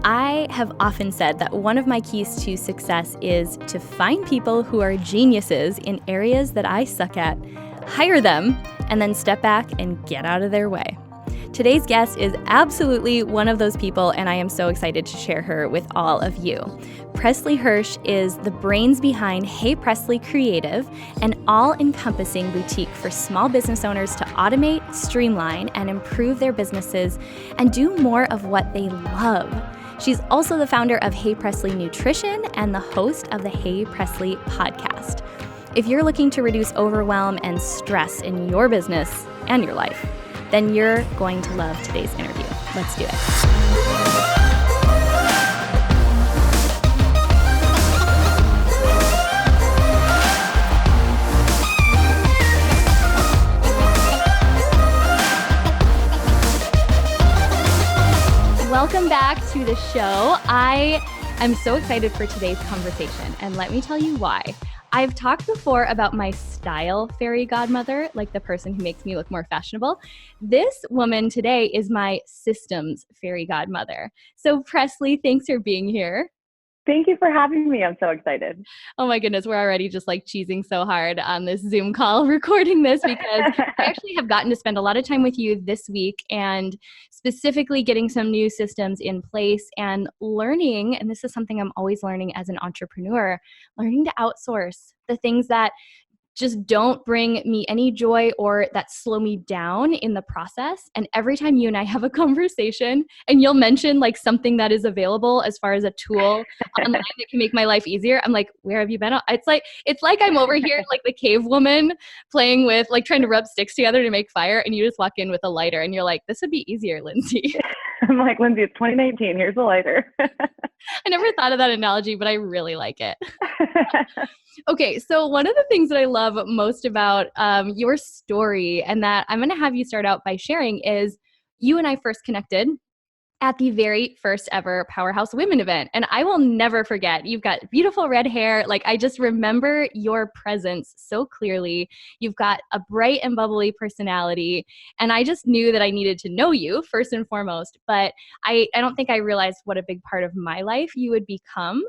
I have often said that one of my keys to success is to find people who are geniuses in areas that I suck at, hire them, and then step back and get out of their way. Today's guest is absolutely one of those people, and I am so excited to share her with all of you. Preslie Hirsch is the brains behind Hey Preslie Creative, an all-encompassing boutique for small business owners to automate, streamline, and improve their businesses and do more of what they love. She's also the founder of Hey Preslie Nutrition and the host of the Hey Preslie Podcast. If you're looking to reduce overwhelm and stress in your business and your life, then you're going to love today's interview. Let's do it. Welcome back to the show. I am so excited for today's conversation, and let me tell you why. I've talked before about my style fairy godmother, like the person who makes me look more fashionable. This woman today is my systems fairy godmother. So Preslie, thanks for being here. Thank you for having me. I'm so excited. Oh my goodness, we're already just like cheesing so hard on this Zoom call recording this because I actually have gotten to spend a lot of time with you this week and specifically getting some new systems in place and learning, and this is something I'm always learning as an entrepreneur, learning to outsource the things that just don't bring me any joy or that slow me down in the process. And every time you and I have a conversation and you'll mention like something that is available as far as a tool online that can make my life easier, I'm like, where have you been? It's like I'm over here like the cave woman playing with like trying to rub sticks together to make fire, and you just walk in with a lighter and you're like, this would be easier, Lindsay. I'm like, Lindsay, it's 2019. Here's a lighter. I never thought of that analogy, but I really like it. Okay, so one of the things that I love most about your story and that I'm going to have you start out by sharing is you and I first connected at the very first ever Powerhouse Women event. And I will never forget, you've got beautiful red hair. Like I just remember your presence so clearly. You've got a bright and bubbly personality. And I just knew that I needed to know you first and foremost. But I don't think I realized what a big part of my life you would become.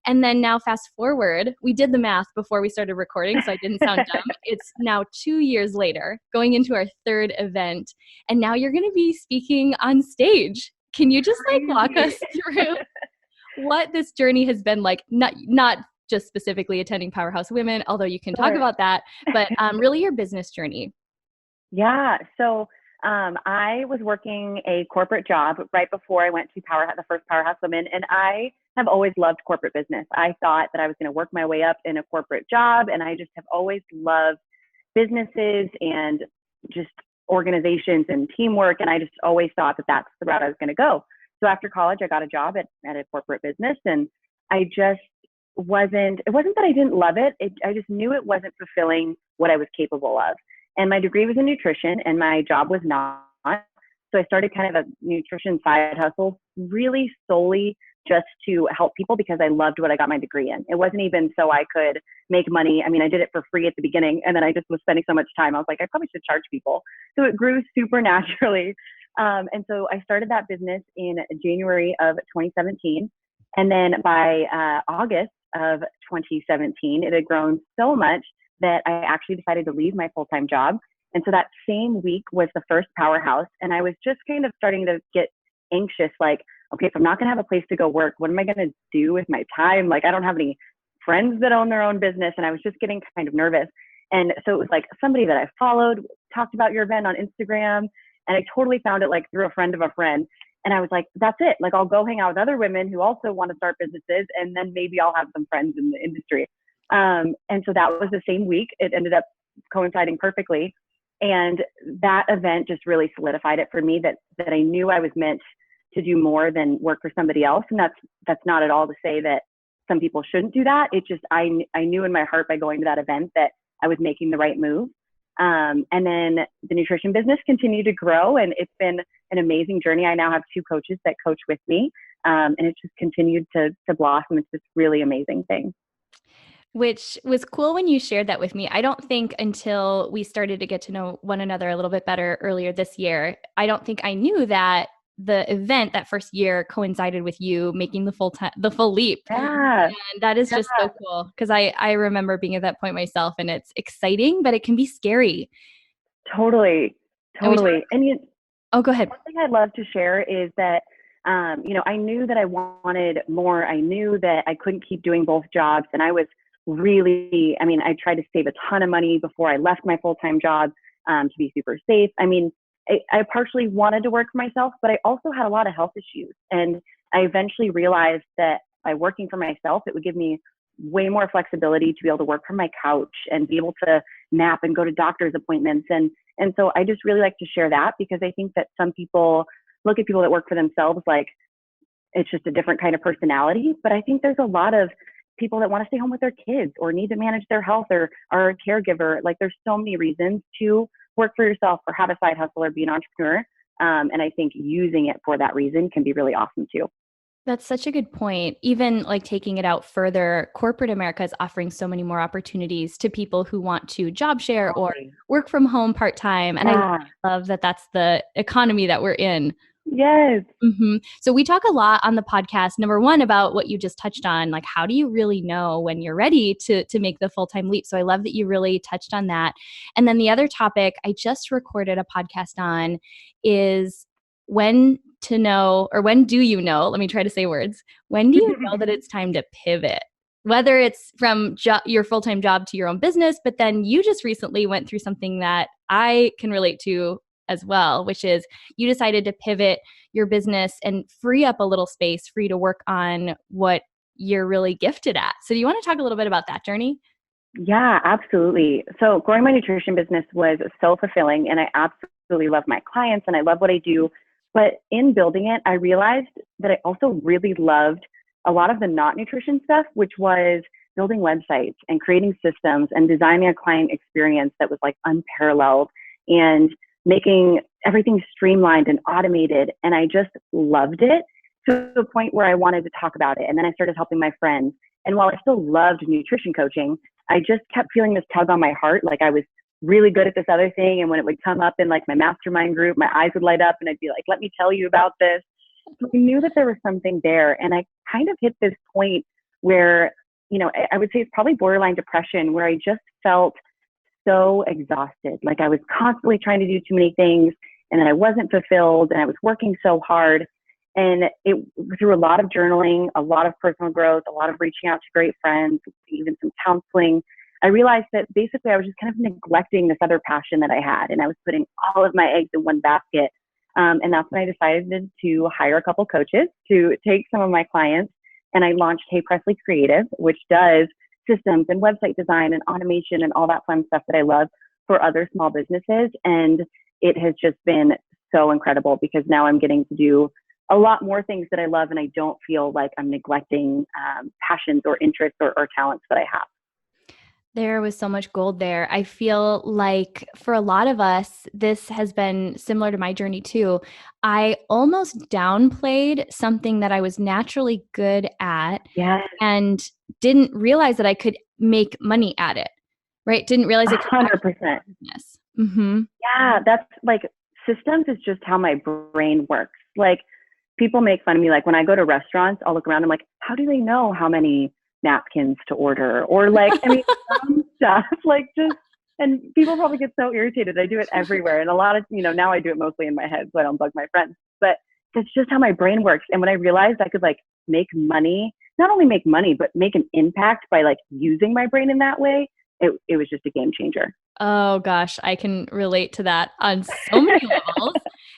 And then now fast forward, we did the math before we started recording, so I didn't sound dumb. It's now 2 years later, going into our third event, and now you're going to be speaking on stage. Can you just like walk us through what this journey has been like? Not just specifically attending Powerhouse Women, although you can talk about that, but really your business journey. Yeah. So I was working a corporate job right before I went to the first Powerhouse Women, and I have always loved corporate business. I thought that I was going to work my way up in a corporate job, and I just have always loved businesses and just organizations and teamwork, and I just always thought that that's the route I was going to go. So after college, I got a job at a corporate business, and I just it wasn't that I didn't love it. I just knew it wasn't fulfilling what I was capable of. And my degree was in nutrition and my job was not. So I started kind of a nutrition side hustle, really solely just to help people because I loved what I got my degree in. It wasn't even so I could make money. I mean, I did it for free at the beginning, and then I just was spending so much time. I was like, I probably should charge people. So it grew super naturally. And so I started that business in January of 2017. And then by August of 2017, it had grown so much that I actually decided to leave my full-time job. And so that same week was the first Powerhouse. And I was just kind of starting to get anxious, like, okay, if I'm not going to have a place to go work, what am I going to do with my time? Like, I don't have any friends that own their own business. And I was just getting kind of nervous. And so it was like somebody that I followed talked about your event on Instagram. And I totally found it like through a friend of a friend. And I was like, that's it. Like, I'll go hang out with other women who also want to start businesses. And then maybe I'll have some friends in the industry. And so that was the same week. It ended up coinciding perfectly. And that event just really solidified it for me that I knew I was meant to do more than work for somebody else. And that's not at all to say that some people shouldn't do that. It just, I knew in my heart by going to that event that I was making the right move. And then the nutrition business continued to grow, and it's been an amazing journey. I now have 2 coaches that coach with me, and it's just continued to blossom. It's this really amazing thing. Which was cool when you shared that with me. I don't think until we started to get to know one another a little bit better earlier this year, I don't think I knew that the event that first year coincided with you making the full leap. Yeah. And that is just so cool because I remember being at that point myself, and it's exciting, but it can be scary. Totally. Totally. Oh, go ahead. One thing I'd love to share is that, I knew that I wanted more. I knew that I couldn't keep doing both jobs. And I was really, I tried to save a ton of money before I left my full-time job to be super safe. I partially wanted to work for myself, but I also had a lot of health issues. And I eventually realized that by working for myself, it would give me way more flexibility to be able to work from my couch and be able to nap and go to doctor's appointments. And so I just really like to share that because I think that some people look at people that work for themselves like it's just a different kind of personality. But I think there's a lot of people that want to stay home with their kids or need to manage their health or are a caregiver. Like there's so many reasons to work for yourself or have a side hustle or be an entrepreneur. And I think using it for that reason can be really awesome too. That's such a good point. Even like taking it out further, corporate America is offering so many more opportunities to people who want to job share or work from home part-time. And I love that that's the economy that we're in. Yes. Mm-hmm. So we talk a lot on the podcast, number one, about what you just touched on, like how do you really know when you're ready to make the full-time leap? So I love that you really touched on that. And then the other topic I just recorded a podcast on is when to know, or when do you know, let me try to say words. When do you know that it's time to pivot? Whether it's from your full-time job to your own business, but then you just recently went through something that I can relate to as well, which is you decided to pivot your business and free up a little space for you to work on what you're really gifted at. So do you want to talk a little bit about that journey? Yeah, absolutely. So growing my nutrition business was so fulfilling and I absolutely love my clients and I love what I do. But in building it, I realized that I also really loved a lot of the not nutrition stuff, which was building websites and creating systems and designing a client experience that was like unparalleled and making everything streamlined and automated. And I just loved it to the point where I wanted to talk about it. And then I started helping my friends. And while I still loved nutrition coaching, I just kept feeling this tug on my heart. Like I was really good at this other thing. And when it would come up in like my mastermind group, my eyes would light up and I'd be like, let me tell you about this. So I knew that there was something there. And I kind of hit this point where, I would say it's probably borderline depression, where I just felt so exhausted. Like I was constantly trying to do too many things and then I wasn't fulfilled and I was working so hard. And it through a lot of journaling, a lot of personal growth, a lot of reaching out to great friends, even some counseling, I realized that basically I was just kind of neglecting this other passion that I had. And I was putting all of my eggs in one basket. And that's when I decided to hire a couple coaches to take some of my clients. And I launched Hey Preslie Creative, which does systems and website design and automation and all that fun stuff that I love for other small businesses. And it has just been so incredible because now I'm getting to do a lot more things that I love and I don't feel like I'm neglecting passions or interests or talents that I have. There was so much gold there. I feel like for a lot of us, this has been similar to my journey too. I almost downplayed something that I was naturally good at and didn't realize that I could make money at it, right? Didn't realize it could 100%. Mm-hmm. Yeah, that's like systems is just how my brain works. Like people make fun of me. Like when I go to restaurants, I'll look around. I'm like, how do they know how many napkins to order? Or like, some stuff like just, and people probably get so irritated. I do it everywhere. And a lot of, now I do it mostly in my head so I don't bug my friends, but that's just how my brain works. And when I realized I could like make money, not only make money, but make an impact by like using my brain in that way, it was just a game changer. Oh gosh, I can relate to that on so many levels.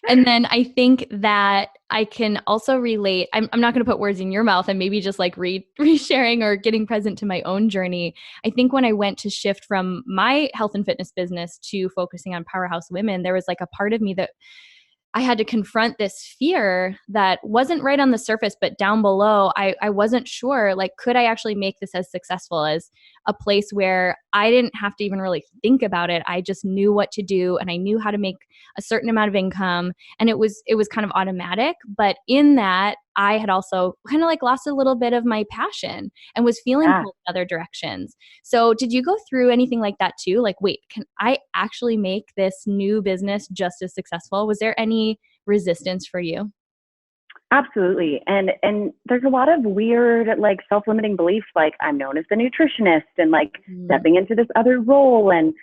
And then I think that I can also relate, I'm not going to put words in your mouth and maybe just like resharing or getting present to my own journey. I think when I went to shift from my health and fitness business to focusing on Powerhouse Women, there was like a part of me that I had to confront this fear that wasn't right on the surface, but down below, I wasn't sure, like, could I actually make this as successful as a place where I didn't have to even really think about it. I just knew what to do and I knew how to make a certain amount of income. And it was kind of automatic. But in that, I had also kind of like lost a little bit of my passion and was feeling pulled in other directions. So did you go through anything like that too? Like, wait, can I actually make this new business just as successful? Was there any resistance for you? Absolutely. And there's a lot of weird, like, self-limiting beliefs, like I'm known as the nutritionist and like Mm. stepping into this other role. And,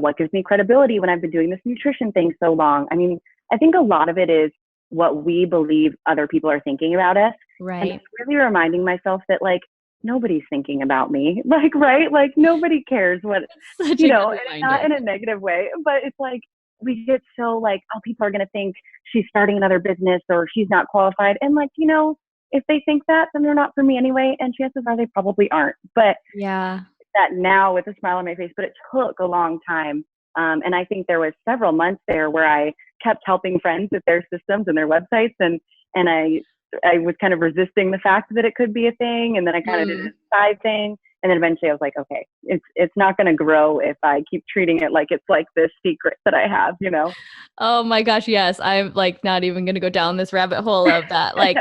what gives me credibility when I've been doing this nutrition thing so long? I mean, I think a lot of it is what we believe other people are thinking about us. And Right. it's really reminding myself that, like, nobody's thinking about me. Like, right? Like, nobody cares what, Such a good and it's not reminder. in a negative way, but it's like, we get so like, oh, people are going to think she's starting another business or she's not qualified. And like, if they think that, then they're not for me anyway. And chances are they probably aren't. But Yeah. that now with a smile on my face, but it took a long time. And I think there was several months there where I kept helping friends with their systems and their websites. And I was kind of resisting the fact that it could be a thing. And then I kind of did it as Mm. a side thing. And then eventually I was like, okay, it's not going to grow if I keep treating it like it's like this secret that I have. Oh my gosh, yes. I'm like not even going to go down this rabbit hole of that. Like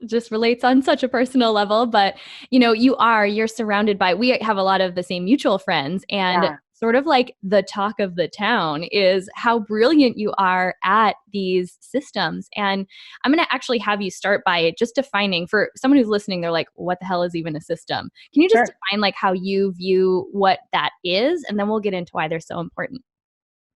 just relates on such a personal level, but you're surrounded by we have a lot of the same mutual friends, and Yeah, sort of like the talk of the town is how brilliant you are at these systems. And I'm going to actually have you start by just defining, for someone who's listening, they're like, what the hell is even a system? Can you just sure. define like how you view what that is, and then we'll get into why they're so important.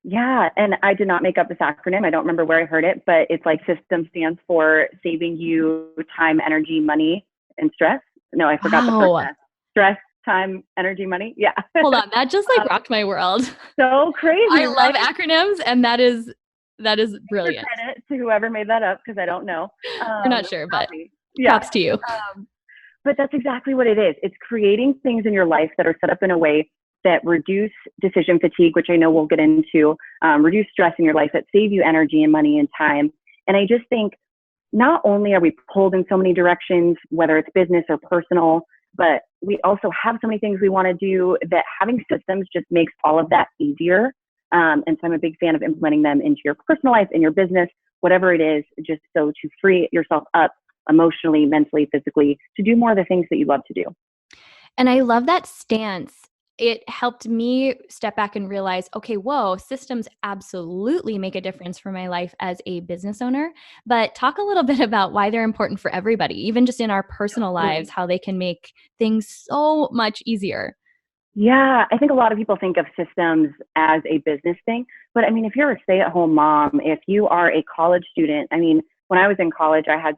Yeah, and I did not make up this acronym. I don't remember where I heard it, but it's like system stands for saving you time, energy, money, and stress. No, I forgot the first Wow. S. Stress, time, energy, money. Yeah. Hold on, that just like um, rocked my world. so I crazy, love right? acronyms, and that is For brilliant. credit to whoever made that up because I don't know. We're not It was sure, not but me. Yeah. props to you. But that's exactly what it is. It's creating things in your life that are set up in a way that reduce decision fatigue, which I know we'll get into, reduce stress in your life, that save you energy and money and time. And I just think not only are we pulled in so many directions, whether it's business or personal, but we also have so many things we want to do that having systems just makes all of that easier. And so I'm a big fan of implementing them into your personal life, in your business, whatever it is, just so to free yourself up emotionally, mentally, physically, to do more of the things that you love to do. And I love that stance. It helped me step back and realize, okay, whoa, systems absolutely make a difference for my life as a business owner. But talk a little bit about why they're important for everybody, even just in our personal lives, Totally. how they can make things so much easier. Yeah, I think a lot of people think of systems as a business thing, but I mean, if you're a stay-at-home mom, if you are a college student, I mean, when I was in college, I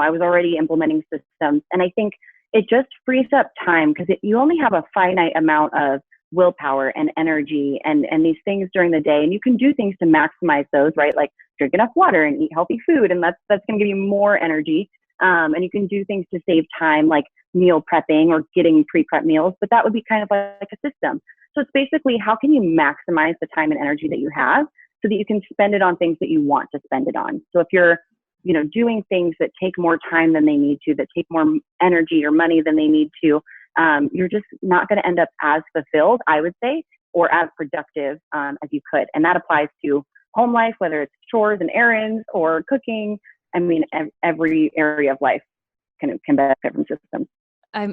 was already implementing systems, and I think it just frees up time because you only have a finite amount of willpower and energy and these things during the day, and you can do things to maximize those, right? Like drink enough water and eat healthy food, and that's going to give you more energy. And you can do things to save time, like meal prepping or getting pre-prep meals, but that would be kind of like a system. So it's basically how can you maximize the time and energy that you have so that you can spend it on things that you want to spend it on. So if you're, doing things that take more time than they need to, that take more energy or money than they need to, you're just not going to end up as fulfilled, I would say, or as productive as you could. And that applies to home life, whether it's chores and errands or cooking. I mean, every area of life can benefit from systems.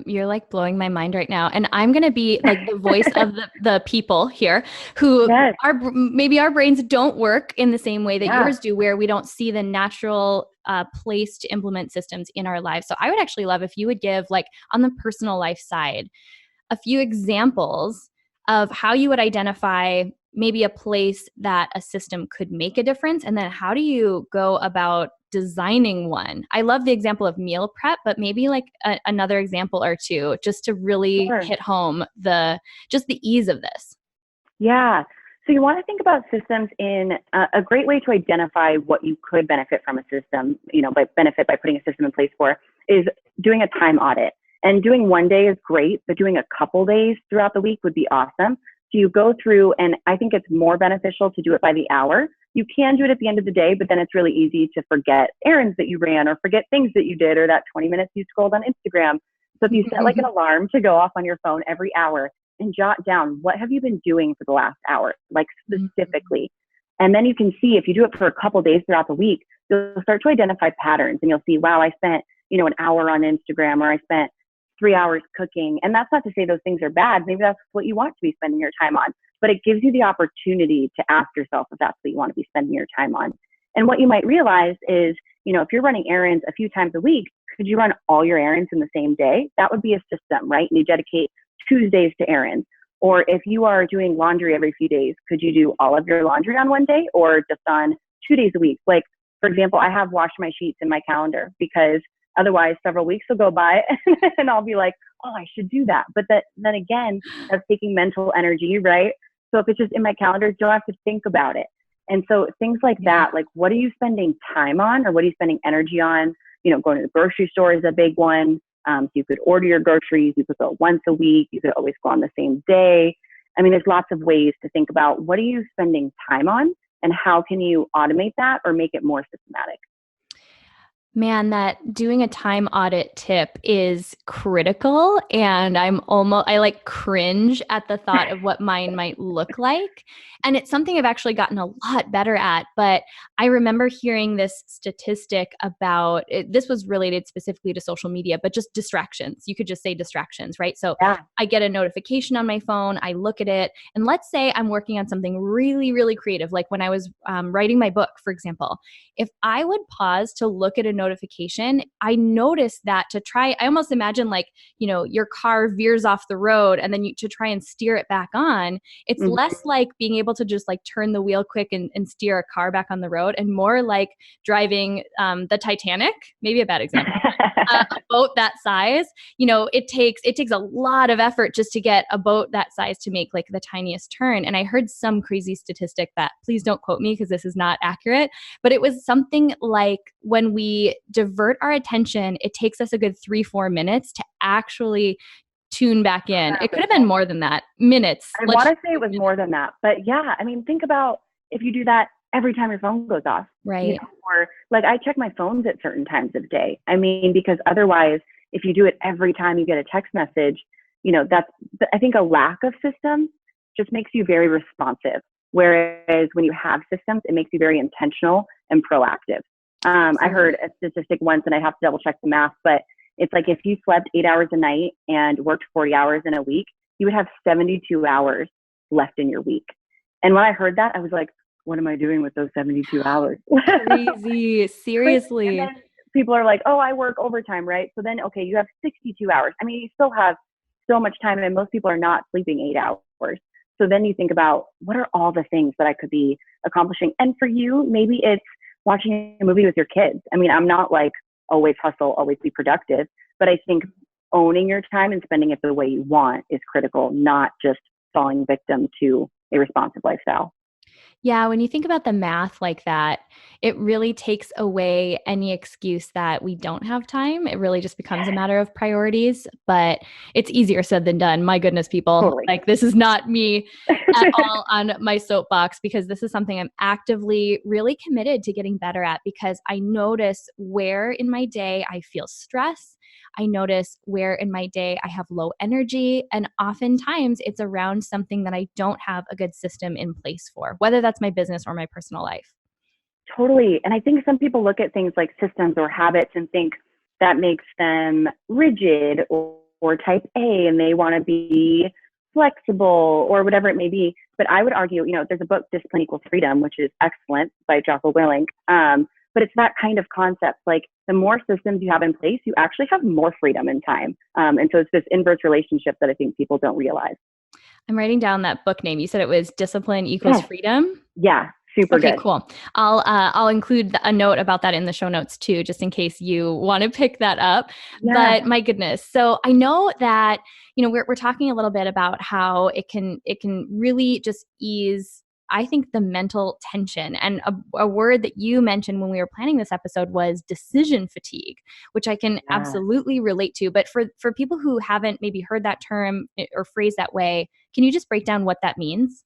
You're like blowing my mind right now. And I'm going to be like the voice of the people here who Yes. maybe our brains don't work in the same way that Yeah. yours do, where we don't see the natural place to implement systems in our lives. So I would actually love if you would give, like, on the personal life side, a few examples of how you would identify maybe a place that a system could make a difference, and then how do you go about designing one. I love the example of meal prep, but maybe like another example or two, just to really Sure. hit home the ease of this. Yeah. So you want to think about systems in a great way to identify what you could benefit from a system, by putting a system in place for, is doing a time audit. And doing one day is great, but doing a couple days throughout the week would be awesome. So you go through, and I think it's more beneficial to do it by the hour. You can do it at the end of the day, but then it's really easy to forget errands that you ran or forget things that you did or that 20 minutes you scrolled on Instagram. So if you set like an alarm to go off on your phone every hour and jot down, what have you been doing for the last hour, like specifically? And then you can see, if you do it for a couple of days throughout the week, you'll start to identify patterns, and you'll see, wow, I spent, an hour on Instagram, or I spent 3 hours cooking. And that's not to say those things are bad. Maybe that's what you want to be spending your time on, but it gives you the opportunity to ask yourself if that's what you want to be spending your time on. And what you might realize is if you're running errands a few times a week, could you run all your errands in the same day? That would be a system, right? And you dedicate Tuesdays to errands. Or if you are doing laundry every few days, could you do all of your laundry on one day or just on 2 days a week? Like, for example, I have washed my sheets in my calendar because otherwise several weeks will go by and I'll be like, oh, I should do that. But then again, that's taking mental energy, right? So if it's just in my calendar, you don't have to think about it. And so things like that, like what are you spending time on or what are you spending energy on? Going to the grocery store is a big one. You could order your groceries. You could go once a week. You could always go on the same day. I mean, there's lots of ways to think about what are you spending time on and how can you automate that or make it more systematic? Man, that doing a time audit tip is critical. And I like cringe at the thought of what mine might look like. And it's something I've actually gotten a lot better at. But I remember hearing this statistic about this was related specifically to social media, but just distractions. You could just say distractions, right? So Yeah. I get a notification on my phone. I look at it. And let's say I'm working on something really, really creative. Like when I was writing my book, for example, if I would pause to look at a notification, I noticed that I almost imagine like, your car veers off the road and then to try and steer it back on. It's less like being able to just like turn the wheel quick and steer a car back on the road and more like driving the Titanic, maybe a bad example, a boat that size. It takes a lot of effort just to get a boat that size to make like the tiniest turn. And I heard some crazy statistic that, please don't quote me because this is not accurate, but it was something like when we divert our attention, it takes us a good 3-4 minutes to actually tune back in. It could have been more than that, minutes. I want to say it was more than that, but yeah, I mean, think about if you do that every time your phone goes off, right? Or like I check my phones at certain times of day. I mean, because otherwise, if you do it every time you get a text message, I think a lack of systems just makes you very responsive. Whereas when you have systems, it makes you very intentional and proactive. I heard a statistic once, and I have to double check the math, but it's like if you slept 8 hours a night and worked 40 hours in a week, you would have 72 hours left in your week. And when I heard that, I was like, what am I doing with those 72 hours? Crazy. Seriously. And then people are like, oh, I work overtime, right? So then, okay, you have 62 hours. I mean, you still have so much time, and most people are not sleeping 8 hours. So then you think about what are all the things that I could be accomplishing? And for you, maybe it's watching a movie with your kids. I mean, I'm not like always hustle, always be productive, but I think owning your time and spending it the way you want is critical, not just falling victim to a responsive lifestyle. Yeah, when you think about the math like that, it really takes away any excuse that we don't have time. It really just becomes a matter of priorities, but it's easier said than done. My goodness, people, Totally. Like this is not me at all on my soapbox because this is something I'm actively really committed to getting better at because I notice where in my day I feel stress. I notice where in my day I have low energy, and oftentimes it's around something that I don't have a good system in place for, whether that's my business or my personal life. Totally. And I think some people look at things like systems or habits and think that makes them rigid or type A, and they want to be flexible or whatever it may be. But I would argue, there's a book, Discipline Equals Freedom, which is excellent by Jocko Willink. But it's that kind of concept. Like the more systems you have in place, you actually have more freedom and time. And so it's this inverse relationship that I think people don't realize. I'm writing down that book name. You said it was Discipline Equals Freedom? Yeah. Super good. Okay, cool. I'll include a note about that in the show notes too, just in case you want to pick that up. Yeah. But my goodness. So I know that, we're talking a little bit about how it can really just ease, I think, the mental tension. And a word that you mentioned when we were planning this episode was decision fatigue, which I can absolutely relate to. But for people who haven't maybe heard that term or phrase that way, can you just break down what that means?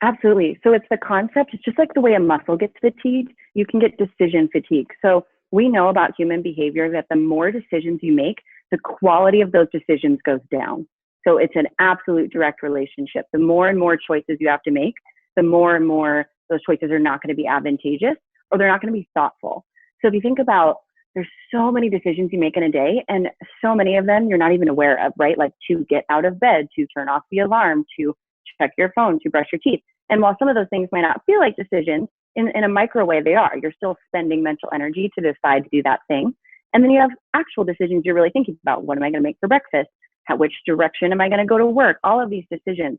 Absolutely. So it's the concept. It's just like the way a muscle gets fatigued, you can get decision fatigue. So we know about human behavior that the more decisions you make, the quality of those decisions goes down. So it's an absolute direct relationship. The more and more choices you have to make, the more and more those choices are not going to be advantageous or they're not going to be thoughtful. So if you think about, there's so many decisions you make in a day, and so many of them you're not even aware of, right? Like to get out of bed, to turn off the alarm, to check your phone, to brush your teeth. And while some of those things might not feel like decisions, in a micro way, they are. You're still spending mental energy to decide to do that thing. And then you have actual decisions you're really thinking about. What am I going to make for breakfast? Which direction am I going to go to work? All of these decisions.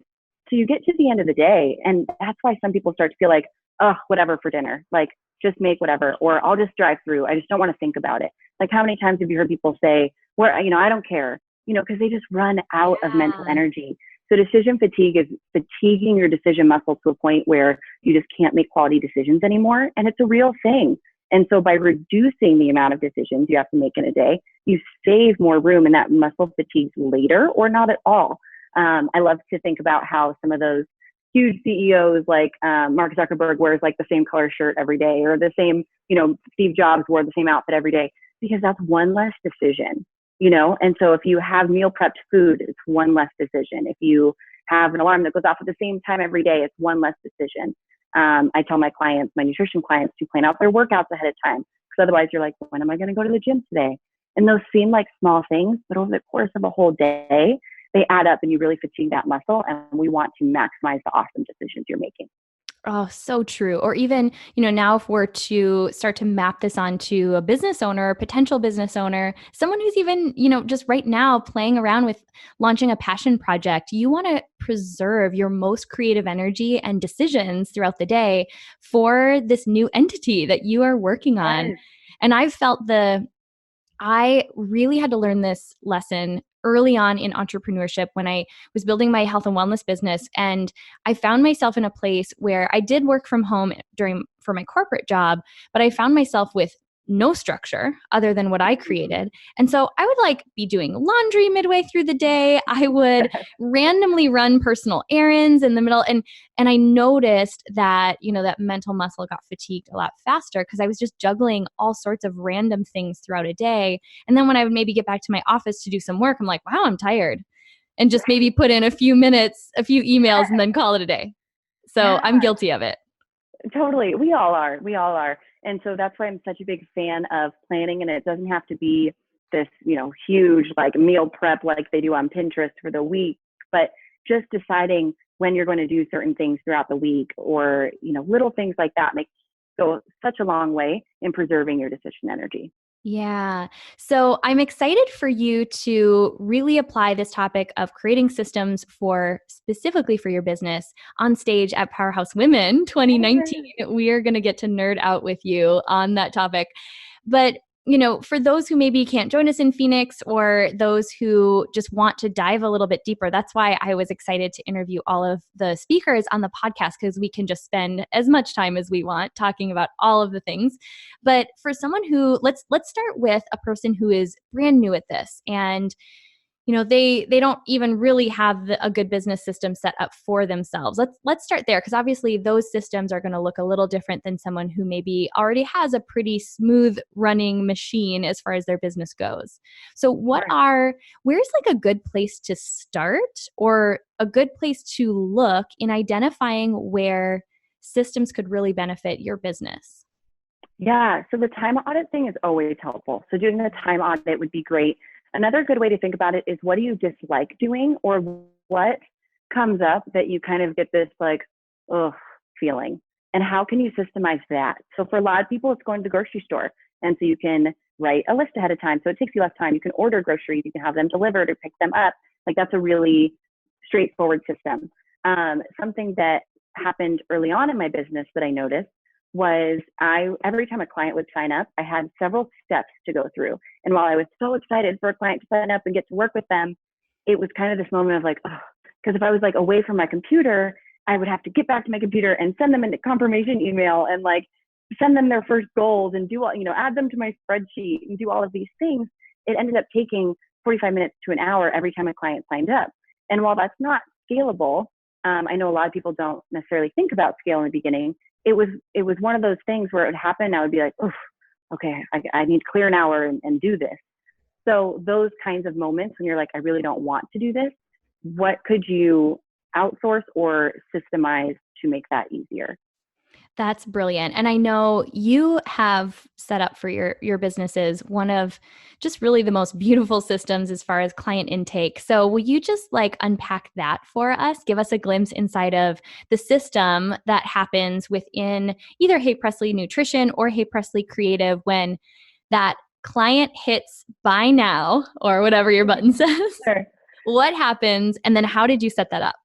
So you get to the end of the day, and that's why some people start to feel like, oh, whatever for dinner. Like, just make whatever, or I'll just drive through. I just don't want to think about it. Like, how many times have you heard people say, well, I don't care, because they just run out of mental energy. So decision fatigue is fatiguing your decision muscle to a point where you just can't make quality decisions anymore. And it's a real thing. And so by reducing the amount of decisions you have to make in a day, you save more room, and that muscle fatigues later or not at all. I love to think about how some of those huge CEOs like Mark Zuckerberg wears like the same color shirt every day, or the same, Steve Jobs wore the same outfit every day, because that's one less decision, And so if you have meal prepped food, it's one less decision. If you have an alarm that goes off at the same time every day, it's one less decision. I tell my clients, my nutrition clients, to plan out their workouts ahead of time, because otherwise you're like, when am I going to go to the gym today? And those seem like small things, but over the course of a whole day, they add up and you really fatigue that muscle. And we want to maximize the awesome decisions you're making. Oh, so true. Or even, now if we're to start to map this onto a business owner, a potential business owner, someone who's even, just right now playing around with launching a passion project, you want to preserve your most creative energy and decisions throughout the day for this new entity that you are working on. Yes. And I really had to learn this lesson early on in entrepreneurship when I was building my health and wellness business. And I found myself in a place where I did work from home for my corporate job, but I found myself with no structure other than what I created. And so I would be doing laundry midway through the day. I would randomly run personal errands in the middle. And I noticed that, that mental muscle got fatigued a lot faster because I was just juggling all sorts of random things throughout a day. And then when I would maybe get back to my office to do some work, I'm like, wow, I'm tired. And just maybe put in a few minutes, a few emails, and then call it a day. So I'm guilty of it. Totally. We all are. And so that's why I'm such a big fan of planning. And it doesn't have to be this, huge meal prep like they do on Pinterest for the week, but just deciding when you're going to do certain things throughout the week, or, little things like that go such a long way in preserving your decision energy. Yeah. So I'm excited for you to really apply this topic of creating systems specifically for your business on stage at Powerhouse Women 2019. We are going to get to nerd out with you on that topic. But for those who maybe can't join us in Phoenix, or those who just want to dive a little bit deeper, that's why I was excited to interview all of the speakers on the podcast, because we can just spend as much time as we want talking about all of the things. But for someone who, let's start with a person who is brand new at this, and they don't even really have a good business system set up for themselves. Let's start there, because obviously those systems are going to look a little different than someone who maybe already has a pretty smooth running machine as far as their business goes. So where's a good place to start, or a good place to look in identifying where systems could really benefit your business? Yeah. So the time audit thing is always helpful. So doing the time audit would be great. Another good way to think about it is, what do you dislike doing, or what comes up that you kind of get this feeling, and how can you systemize that? So for a lot of people, it's going to the grocery store. And so you can write a list ahead of time, so it takes you less time. You can order groceries, you can have them delivered or pick them up. That's a really straightforward system. Something that happened early on in my business that I noticed was every time a client would sign up, I had several steps to go through. And while I was so excited for a client to sign up and get to work with them, it was kind of this moment of because if I was away from my computer, I would have to get back to my computer and send them a confirmation email and send them their first goals and do all, add them to my spreadsheet and do all of these things. It ended up taking 45 minutes to an hour every time a client signed up. And while that's not scalable, I know a lot of people don't necessarily think about scale in the beginning. It was one of those things where it would happen. I would be like, oof, okay, I need to clear an hour and do this. So those kinds of moments when you're like, I really don't want to do this, what could you outsource or systemize to make that easier? That's brilliant. And I know you have set up for your businesses one of just really the most beautiful systems as far as client intake. So will you just like unpack that for us? Give us a glimpse inside of the system that happens within either Hey Preslie Nutrition or Hey Preslie Creative when that client hits buy now or whatever your button says. Sure. What happens? And then how did you set that up?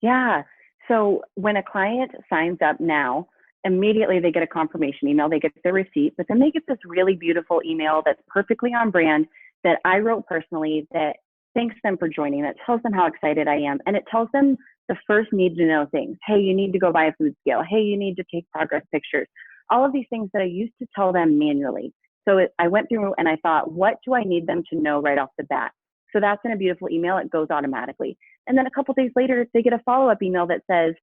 Yeah. So when a client signs up now, immediately they get a confirmation email, they get their receipt, but then they get this really beautiful email that's perfectly on brand that I wrote personally that thanks them for joining, that tells them how excited I am. And it tells them the first need to know things. Hey, you need to go buy a food scale. Hey, you need to take progress pictures. All of these things that I used to tell them manually. So I went through and I thought, what do I need them to know right off the bat? So that's in a beautiful email. It goes automatically. And then a couple days later, they get a follow-up email that says,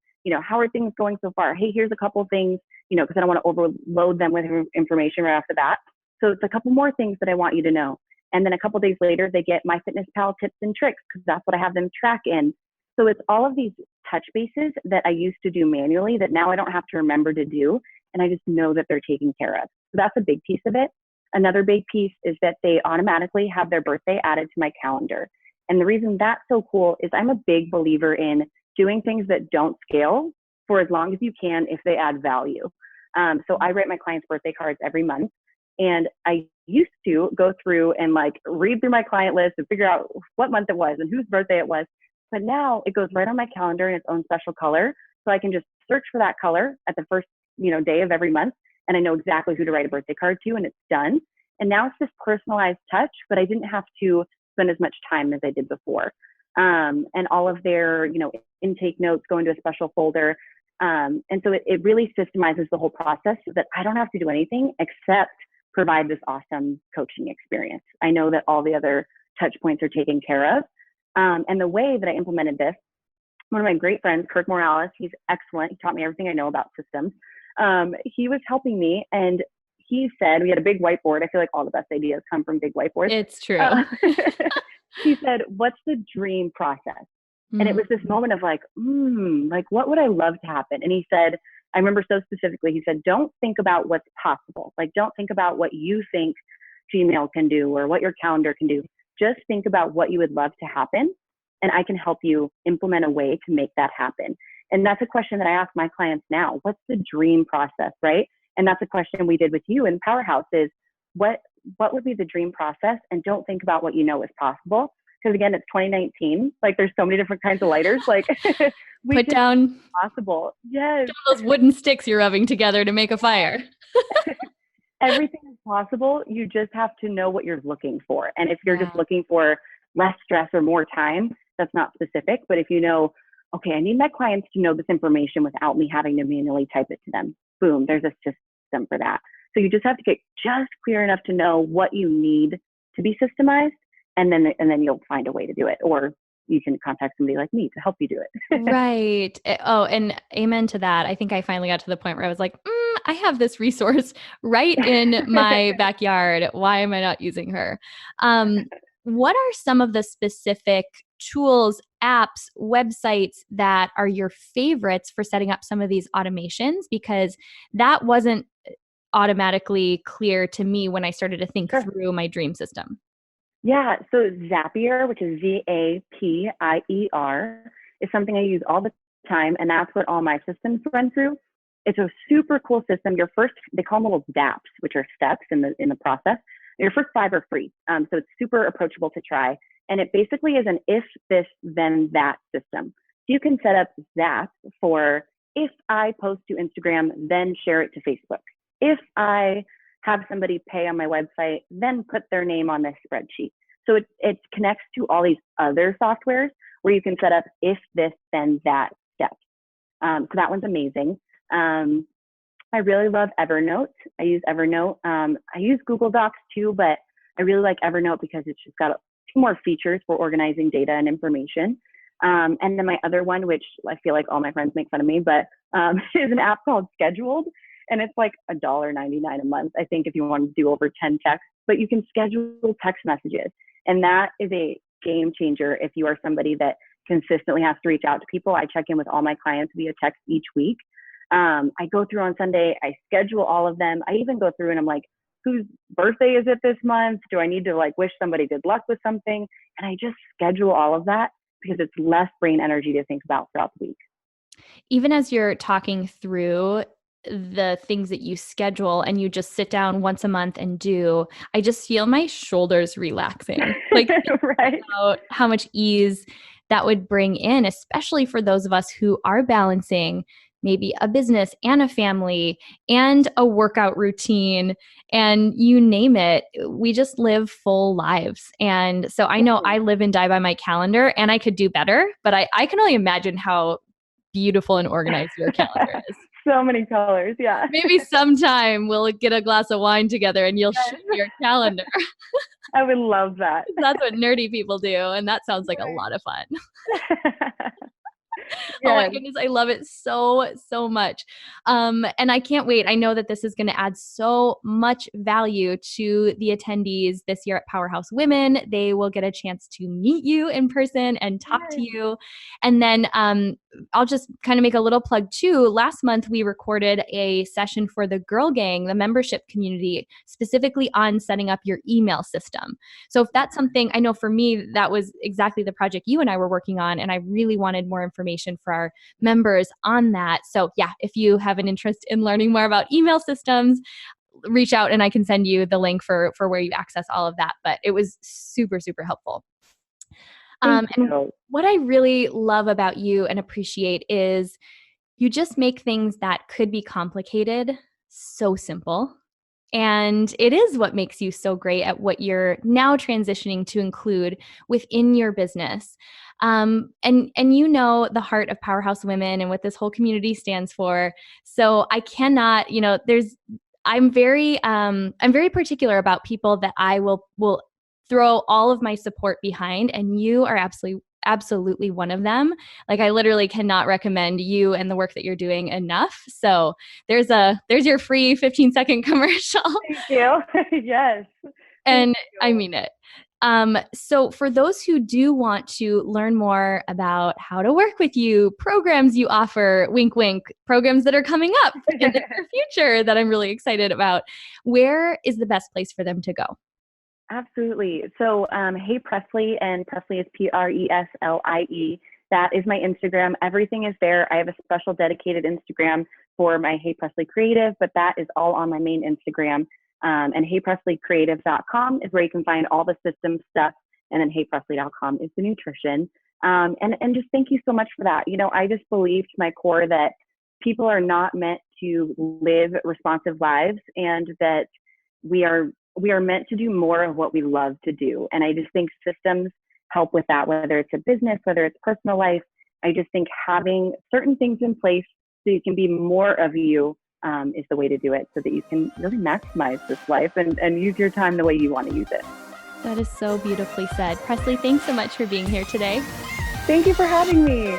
how are things going so far? Hey, here's a couple things, because I don't want to overload them with information right off the bat. So it's a couple more things that I want you to know. And then a couple days later, they get MyFitnessPal tips and tricks because that's what I have them track in. So it's all of these touch bases that I used to do manually that now I don't have to remember to do. And I just know that they're taken care of. So that's a big piece of it. Another big piece is that they automatically have their birthday added to my calendar. And the reason that's so cool is I'm a big believer in doing things that don't scale for as long as you can if they add value. So I write my clients' birthday cards every month. And I used to go through and read through my client list and figure out what month it was and whose birthday it was. But now it goes right on my calendar in its own special color. So I can just search for that color at the first, day of every month. And I know exactly who to write a birthday card to, and it's done. And now it's this personalized touch, but I didn't have to spend as much time as I did before. And all of their, intake notes go into a special folder. And so it really systemizes the whole process so that I don't have to do anything except provide this awesome coaching experience. I know that all the other touch points are taken care of. And the way that I implemented this, one of my great friends, Kirk Morales, he's excellent. He taught me everything I know about systems. He was helping me and he said, we had a big whiteboard. I feel like all the best ideas come from big whiteboards. It's true. He said, what's the dream process? And it was this moment of what would I love to happen? And he said, I remember so specifically, he said, don't think about what's possible. Don't think about what you think Gmail can do or what your calendar can do. Just think about what you would love to happen. And I can help you implement a way to make that happen. And that's a question that I ask my clients now. What's the dream process, right? And that's a question we did with you in Powerhouse is what would be the dream process? And don't think about what you know is possible. Because again, it's 2019. There's so many different kinds of lighters. Put down possible. Yes. those wooden sticks you're rubbing together to make a fire. Everything is possible. You just have to know what you're looking for. And if you're just looking for less stress or more time, that's not specific. But if you know, okay, I need my clients to know this information without me having to manually type it to them. Boom, there's a system for that. So you just have to get just clear enough to know what you need to be systemized, and then you'll find a way to do it. Or you can contact somebody like me to help you do it. Right. Oh, and amen to that. I think I finally got to the point where I was like, I have this resource right in my backyard. Why am I not using her? What are some of the specific tools, apps, websites that are your favorites for setting up some of these automations? Because that wasn't automatically clear to me when I started to think through my dream system. Yeah, so Zapier, which is Zapier, is something I use all the time, and that's what all my systems run through. It's a super cool system. They call them little DApps, which are steps in the process. Your first 5 are free, so it's super approachable to try. And it basically is an if this then that system. So you can set up Zap for if I post to Instagram, then share it to Facebook. If I have somebody pay on my website, then put their name on this spreadsheet. So it connects to all these other softwares where you can set up if this, then that steps. So that one's amazing. I really love Evernote. I use Evernote. I use Google Docs too, but I really like Evernote because it's just got 2 more features for organizing data and information. And then my other one, which I feel like all my friends make fun of me, but is an app called Scheduled. And it's $1.99 a month, I think, if you want to do over 10 texts. But you can schedule text messages. And that is a game changer if you are somebody that consistently has to reach out to people. I check in with all my clients via text each week. I go through on Sunday, I schedule all of them. I even go through and I'm like, whose birthday is it this month? Do I need to like wish somebody good luck with something? And I just schedule all of that because it's less brain energy to think about throughout the week. Even as you're talking through the things that you schedule and you just sit down once a month and do, I just feel my shoulders relaxing. Like right. about how much ease that would bring in, especially for those of us who are balancing maybe a business and a family and a workout routine and you name it. We just live full lives. And so I know I live and die by my calendar and I could do better, but I can only imagine how beautiful and organized your calendar is. So many colors, yeah. Maybe sometime we'll get a glass of wine together and you'll show me your calendar. I would love that. That's what nerdy people do, and that sounds like a lot of fun. Yes. Oh my goodness, I love it so, so much. And I can't wait. I know that this is going to add so much value to the attendees this year at Powerhouse Women. They will get a chance to meet you in person and talk to you. And then I'll just kind of make a little plug too. Last month, we recorded a session for the Girl Gang, the membership community, specifically on setting up your email system. So if that's something, I know for me, that was exactly the project you and I were working on, and I really wanted more information for our members on that. So yeah, if you have an interest in learning more about email systems, reach out and I can send you the link for where you access all of that. But it was super, super helpful. And what I really love about you and appreciate is you just make things that could be complicated so simple. And it is what makes you so great at what you're now transitioning to include within your business. And you know the heart of Powerhouse Women and what this whole community stands for. So I cannot, I'm very particular about people that I will throw all of my support behind, and you are absolutely one of them. Like I literally cannot recommend you and the work that you're doing enough. So there's your free 15-second commercial. Thank you. Yes. And I mean it. So for those who do want to learn more about how to work with you, programs you offer, wink, wink, programs that are coming up in the near future that I'm really excited about, where is the best place for them to go? Absolutely. So, Hey Preslie, and Preslie is Preslie. That is my Instagram. Everything is there. I have a special dedicated Instagram for my Hey Preslie Creative, but that is all on my main Instagram. And heypresliecreative.com is where you can find all the system stuff. And then heypreslie.com is the nutrition. And just thank you so much for that. I just believe to my core that people are not meant to live responsive lives, and that we are meant to do more of what we love to do. And I just think systems help with that, whether it's a business, whether it's personal life. I just think having certain things in place so you can be more of you is the way to do it, so that you can really maximize this life and use your time the way you want to use it. That is so beautifully said. Preslie, thanks so much for being here today. Thank you for having me.